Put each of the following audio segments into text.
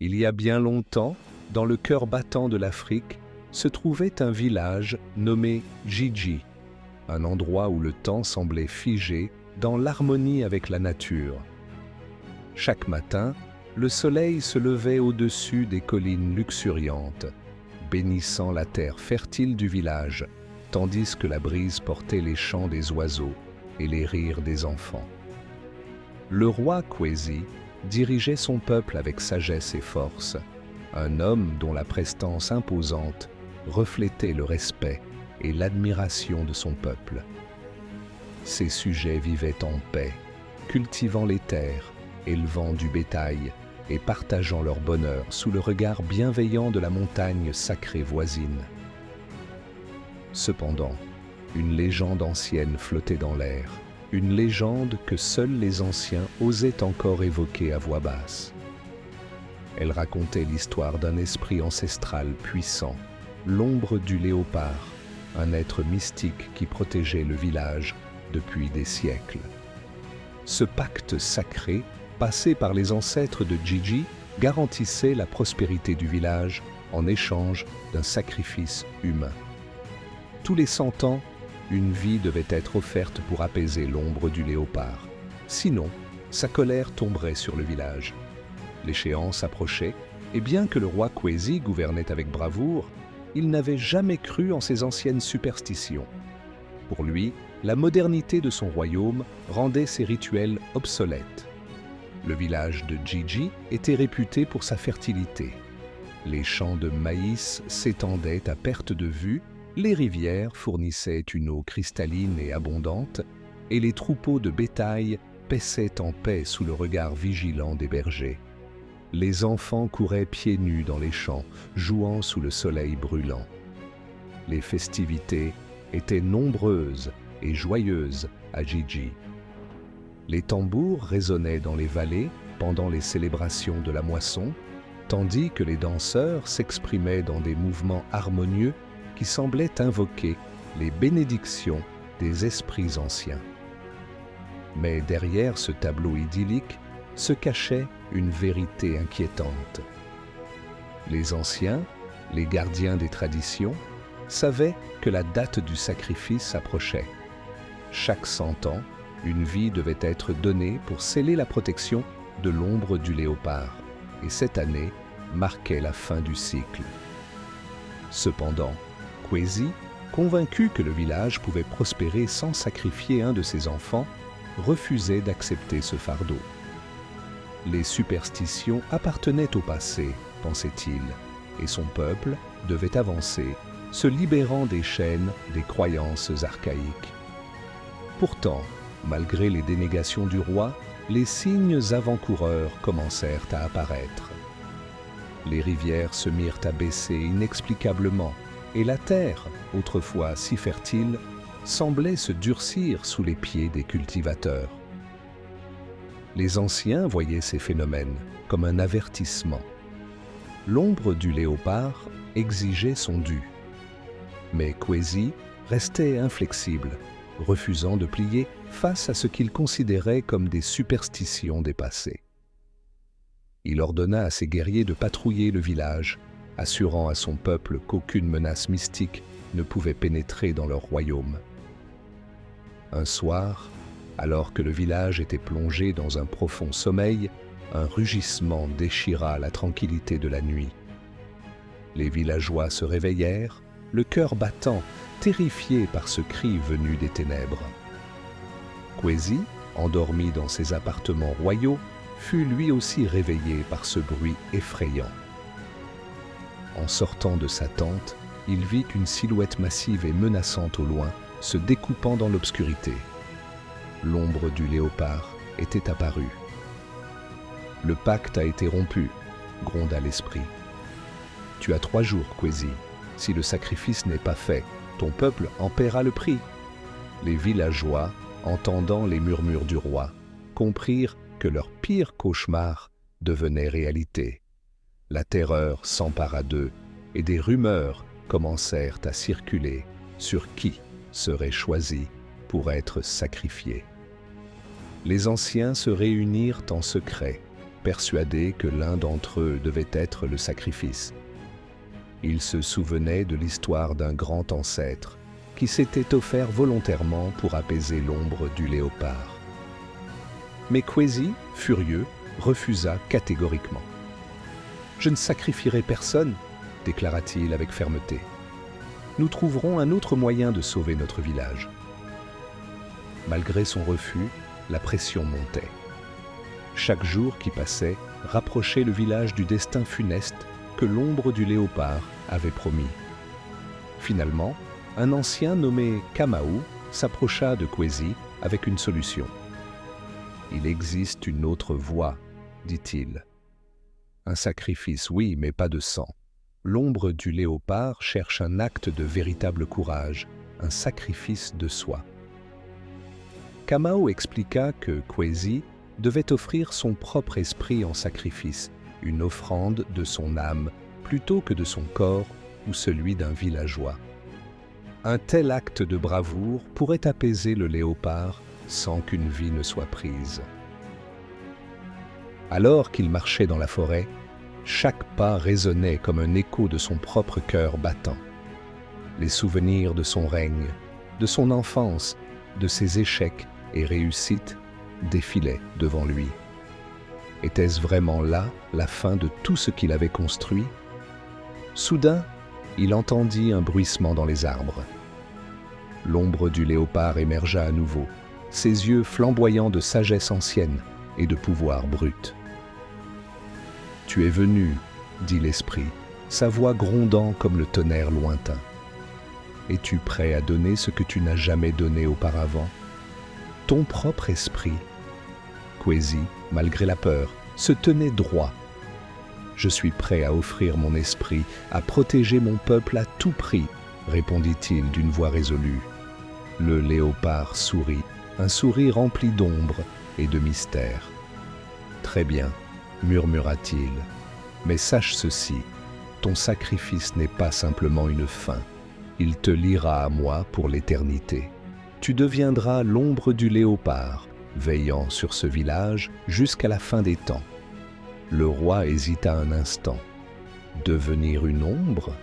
Il y a bien longtemps, dans le cœur battant de l'Afrique, se trouvait un village nommé Djidji, un endroit où le temps semblait figé dans l'harmonie avec la nature. Chaque matin, le soleil se levait au-dessus des collines luxuriantes, bénissant la terre fertile du village, tandis que la brise portait les chants des oiseaux et les rires des enfants. Le roi Kwesi dirigeait son peuple avec sagesse et force, un homme dont la prestance imposante reflétait le respect et l'admiration de son peuple. Ses sujets vivaient en paix, cultivant les terres, élevant du bétail et partageant leur bonheur sous le regard bienveillant de la montagne sacrée voisine. Cependant, une légende ancienne flottait dans l'air, une légende que seuls les anciens osaient encore évoquer à voix basse. Elle racontait l'histoire d'un esprit ancestral puissant, l'ombre du léopard, un être mystique qui protégeait le village depuis des siècles. Ce pacte sacré, passé par les ancêtres de Djidji, garantissait la prospérité du village en échange d'un sacrifice humain. Tous les 100 ans, une vie devait être offerte pour apaiser l'ombre du léopard. Sinon, sa colère tomberait sur le village. L'échéance approchait, et bien que le roi Kwesi gouvernait avec bravoure, il n'avait jamais cru en ses anciennes superstitions. Pour lui, la modernité de son royaume rendait ses rituels obsolètes. Le village de Djidji était réputé pour sa fertilité. Les champs de maïs s'étendaient à perte de vue, les rivières fournissaient une eau cristalline et abondante, et les troupeaux de bétail paissaient en paix sous le regard vigilant des bergers. Les enfants couraient pieds nus dans les champs, jouant sous le soleil brûlant. Les festivités étaient nombreuses et joyeuses à Djidji. Les tambours résonnaient dans les vallées pendant les célébrations de la moisson, tandis que les danseurs s'exprimaient dans des mouvements harmonieux qui semblaient invoquer les bénédictions des esprits anciens. Mais derrière ce tableau idyllique se cachait une vérité inquiétante. Les anciens, les gardiens des traditions, savaient que la date du sacrifice approchait. Chaque 100 ans, une vie devait être donnée pour sceller la protection de l'ombre du léopard, et cette année marquait la fin du cycle. Cependant, Kwesi, convaincu que le village pouvait prospérer sans sacrifier un de ses enfants, refusait d'accepter ce fardeau. Les superstitions appartenaient au passé, pensait-il, et son peuple devait avancer, se libérant des chaînes des croyances archaïques. Pourtant, malgré les dénégations du roi, les signes avant-coureurs commencèrent à apparaître. Les rivières se mirent à baisser inexplicablement, et la terre, autrefois si fertile, semblait se durcir sous les pieds des cultivateurs. Les anciens voyaient ces phénomènes comme un avertissement. L'ombre du léopard exigeait son dû. Mais Kwesi restait inflexible, refusant de plier face à ce qu'il considérait comme des superstitions dépassées. Il ordonna à ses guerriers de patrouiller le village, assurant à son peuple qu'aucune menace mystique ne pouvait pénétrer dans leur royaume. Un soir, alors que le village était plongé dans un profond sommeil, un rugissement déchira la tranquillité de la nuit. Les villageois se réveillèrent, le cœur battant, terrifiés par ce cri venu des ténèbres. Kwesi, endormi dans ses appartements royaux, fut lui aussi réveillé par ce bruit effrayant. En sortant de sa tente, il vit une silhouette massive et menaçante au loin, se découpant dans l'obscurité. L'ombre du léopard était apparue. « Le pacte a été rompu », gronda l'esprit. « Tu as 3 jours, Kwesi. Si le sacrifice n'est pas fait, ton peuple en paiera le prix. » Les villageois, entendant les murmures du roi, comprirent que leur pire cauchemar devenait réalité. La terreur s'empara d'eux et des rumeurs commencèrent à circuler sur qui serait choisi pour être sacrifié. Les anciens se réunirent en secret, persuadés que l'un d'entre eux devait être le sacrifice. Ils se souvenaient de l'histoire d'un grand ancêtre qui s'était offert volontairement pour apaiser l'ombre du léopard. Mais Kwezi, furieux, refusa catégoriquement. « Je ne sacrifierai personne », déclara-t-il avec fermeté. « Nous trouverons un autre moyen de sauver notre village. » Malgré son refus, la pression montait. Chaque jour qui passait rapprochait le village du destin funeste que l'ombre du léopard avait promis. Finalement, un ancien nommé Kamau s'approcha de Kwezi avec une solution. « Il existe une autre voie, dit-il. Un sacrifice, oui, mais pas de sang. L'ombre du léopard cherche un acte de véritable courage, un sacrifice de soi. » Kamau expliqua que Kwezi devait offrir son propre esprit en sacrifice, une offrande de son âme plutôt que de son corps ou celui d'un villageois. Un tel acte de bravoure pourrait apaiser le léopard sans qu'une vie ne soit prise. Alors qu'il marchait dans la forêt, chaque pas résonnait comme un écho de son propre cœur battant. Les souvenirs de son règne, de son enfance, de ses échecs et réussites défilaient devant lui. Était-ce vraiment là la fin de tout ce qu'il avait construit? Soudain, il entendit un bruissement dans les arbres. L'ombre du léopard émergea à nouveau, ses yeux flamboyants de sagesse ancienne et de pouvoir brut. « Tu es venu, dit l'esprit, sa voix grondant comme le tonnerre lointain. Es-tu prêt à donner ce que tu n'as jamais donné auparavant? Ton propre esprit. » Kwezi, malgré la peur, se tenait droit. « Je suis prêt à offrir mon esprit, à protéger mon peuple à tout prix, » répondit-il d'une voix résolue. Le léopard sourit, un sourire rempli d'ombre et de mystère. « Très bien, » murmura-t-il, « mais sache ceci, ton sacrifice n'est pas simplement une fin, il te liera à moi pour l'éternité. Tu deviendras l'ombre du léopard, veillant sur ce village jusqu'à la fin des temps. » Le roi hésita un instant. Devenir une ombre?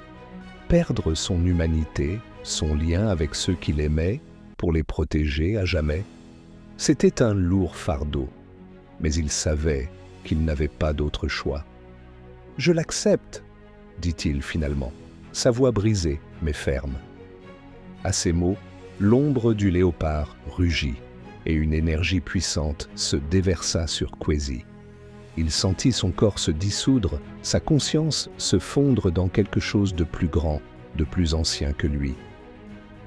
Perdre son humanité, son lien avec ceux qu'il aimait, pour les protéger à jamais? C'était un lourd fardeau, mais il savait qu'il n'avait pas d'autre choix. « Je l'accepte, » dit-il finalement, sa voix brisée mais ferme. À ces mots, l'ombre du léopard rugit et une énergie puissante se déversa sur Kwezi. Il sentit son corps se dissoudre, sa conscience se fondre dans quelque chose de plus grand, de plus ancien que lui.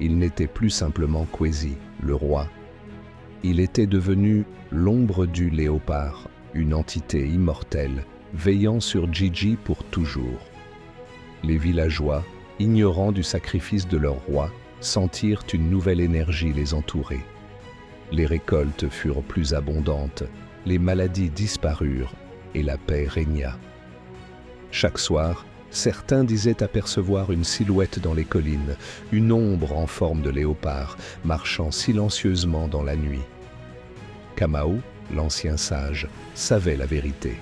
Il n'était plus simplement Kwezi, le roi. Il était devenu l'ombre du léopard, une entité immortelle, veillant sur Gigi pour toujours. Les villageois, ignorant du sacrifice de leur roi, sentirent une nouvelle énergie les entourer. Les récoltes furent plus abondantes, les maladies disparurent et la paix régna. Chaque soir, certains disaient apercevoir une silhouette dans les collines, une ombre en forme de léopard, marchant silencieusement dans la nuit. Kamau, l'ancien sage, savait la vérité.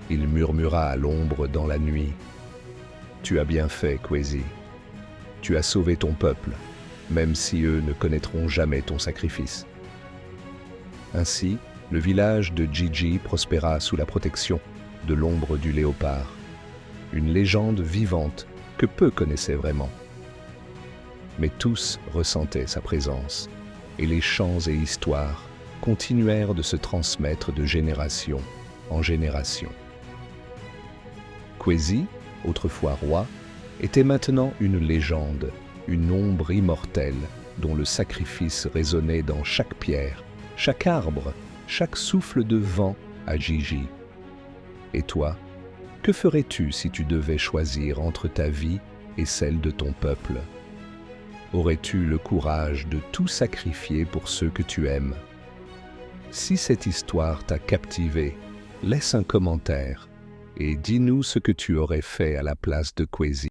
Il murmura à l'ombre dans la nuit. « Tu as bien fait, Kwezi. Tu as sauvé ton peuple, même si eux ne connaîtront jamais ton sacrifice. » Ainsi, le village de Gigi prospéra sous la protection de l'ombre du léopard, une légende vivante que peu connaissaient vraiment. Mais tous ressentaient sa présence, et les chants et histoires continuèrent de se transmettre de génération en génération. Kwezi, autrefois roi, était maintenant une légende, une ombre immortelle dont le sacrifice résonnait dans chaque pierre, chaque arbre, chaque souffle de vent à Gigi. Et toi, que ferais-tu si tu devais choisir entre ta vie et celle de ton peuple? Aurais-tu le courage de tout sacrifier pour ceux que tu aimes? Si cette histoire t'a captivé, laisse un commentaire et dis-nous ce que tu aurais fait à la place de Kwezi.